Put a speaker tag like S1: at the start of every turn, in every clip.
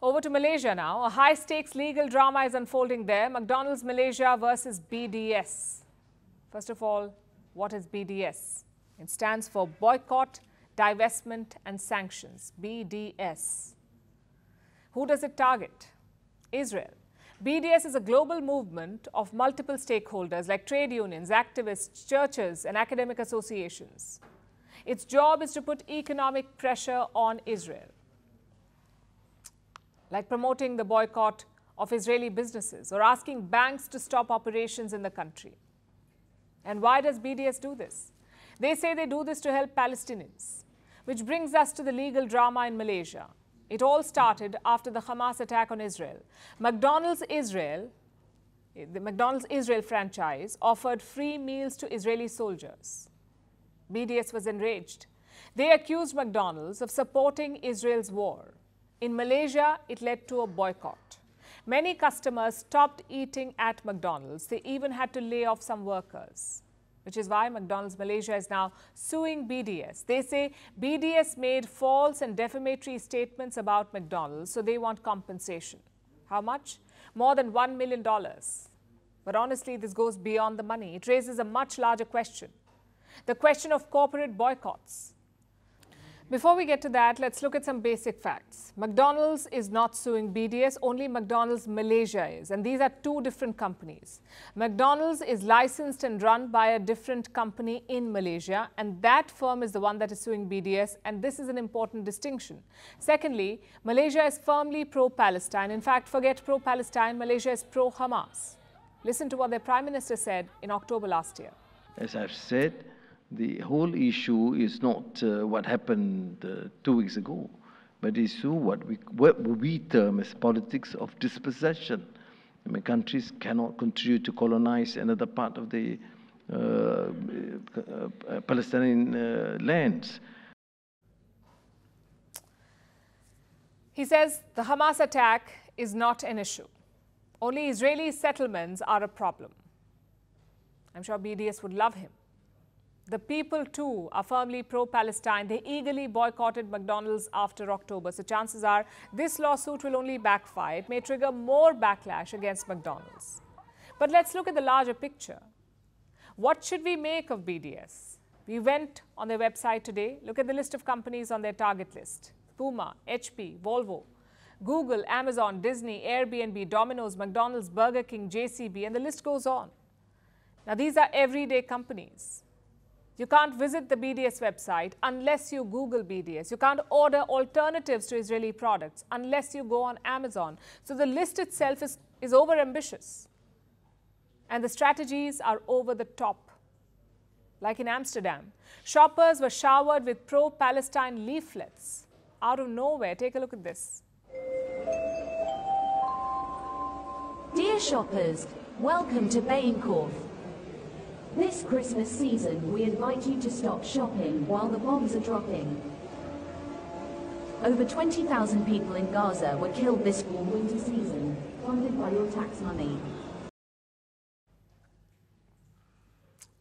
S1: Over to Malaysia now. A high-stakes legal drama is unfolding there. McDonald's Malaysia versus BDS. First of all, what is BDS? It stands for Boycott, Divestment and Sanctions. BDS. Who does it target? Israel. BDS is a global movement of multiple stakeholders like trade unions, activists, churches and academic associations. Its job is to put economic pressure on Israel, like promoting the boycott of Israeli businesses or asking banks to stop operations in the country. And why does BDS do this? They say they do this to help Palestinians, which brings us to the legal drama in Malaysia. It all started after the Hamas attack on Israel. The McDonald's Israel franchise offered free meals to Israeli soldiers. BDS was enraged. They accused McDonald's of supporting Israel's war. In Malaysia, it led to a boycott. Many customers stopped eating at McDonald's. They even had to lay off some workers, which is why McDonald's Malaysia is now suing BDS. They say BDS made false and defamatory statements about McDonald's, so they want compensation. How much? More than $1 million. But honestly, this goes beyond the money. It raises a much larger question. The question of corporate boycotts. Before we get to that, let's look at some basic facts. McDonald's is not suing BDS, only McDonald's Malaysia is. And these are two different companies. McDonald's is licensed and run by a different company in Malaysia, and that firm is the one that is suing BDS, and this is an important distinction. Secondly, Malaysia is firmly pro-Palestine. In fact, forget pro-Palestine, Malaysia is pro-Hamas. Listen to what their Prime Minister said in October last year.
S2: As I've said, the whole issue is not what happened 2 weeks ago, but the issue what we term as politics of dispossession. I mean, countries cannot continue to colonize another part of the Palestinian lands.
S1: He says the Hamas attack is not an issue. Only Israeli settlements are a problem. I'm sure BDS would love him. The people, too, are firmly pro-Palestine. They eagerly boycotted McDonald's after October. So chances are this lawsuit will only backfire. It may trigger more backlash against McDonald's. But let's look at the larger picture. What should we make of BDS? We went on their website today. Look at the list of companies on their target list. Puma, HP, Volvo, Google, Amazon, Disney, Airbnb, Domino's, McDonald's, Burger King, JCB, and the list goes on. Now, these are everyday companies. You can't visit the BDS website unless you Google BDS. You can't order alternatives to Israeli products unless you go on Amazon. So the list itself is overambitious. And the strategies are over the top. Like in Amsterdam, shoppers were showered with pro-Palestine leaflets out of nowhere. Take a look at this.
S3: Dear shoppers, welcome to Boycott. This Christmas season, we invite you to stop shopping while the bombs are dropping. Over 20,000 people in Gaza were killed this warm winter season, funded by your tax money.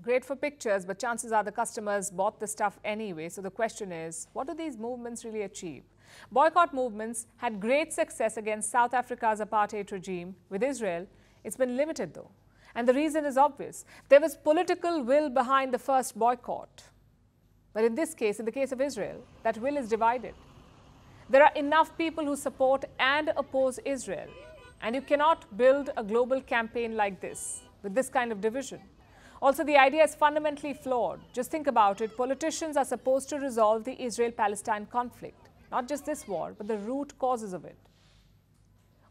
S1: Great for pictures, but chances are the customers bought the stuff anyway. So the question is, what do these movements really achieve? Boycott movements had great success against South Africa's apartheid regime. With Israel, it's been limited though. And the reason is obvious. There was political will behind the first boycott. But in this case, in the case of Israel, that will is divided. There are enough people who support and oppose Israel. And you cannot build a global campaign like this, with this kind of division. Also, the idea is fundamentally flawed. Just think about it. Politicians are supposed to resolve the Israel-Palestine conflict. Not just this war, but the root causes of it.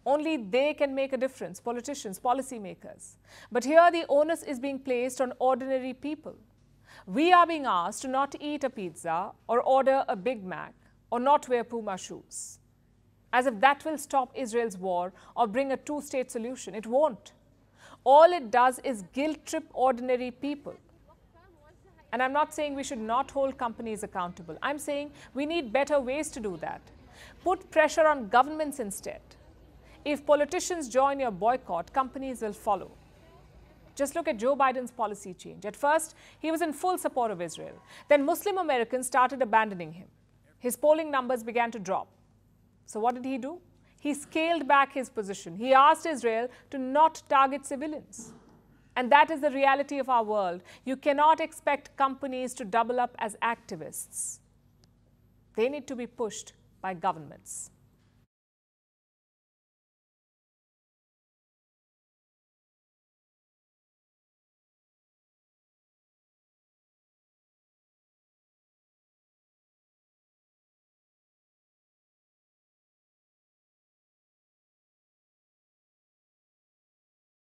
S1: Only they can make a difference, politicians, policymakers. But here the onus is being placed on ordinary people. We are being asked to not eat a pizza or order a Big Mac or not wear Puma shoes. As if that will stop Israel's war or bring a two-state solution. It won't. All it does is guilt-trip ordinary people. And I'm not saying we should not hold companies accountable. I'm saying we need better ways to do that. Put pressure on governments instead. If politicians join your boycott, companies will follow. Just look at Joe Biden's policy change. At first, he was in full support of Israel. Then Muslim Americans started abandoning him. His polling numbers began to drop. So what did he do? he scaled back his position. He asked Israel to not target civilians. And that is the reality of our world. You cannot expect companies to double up as activists. They need to be pushed by governments.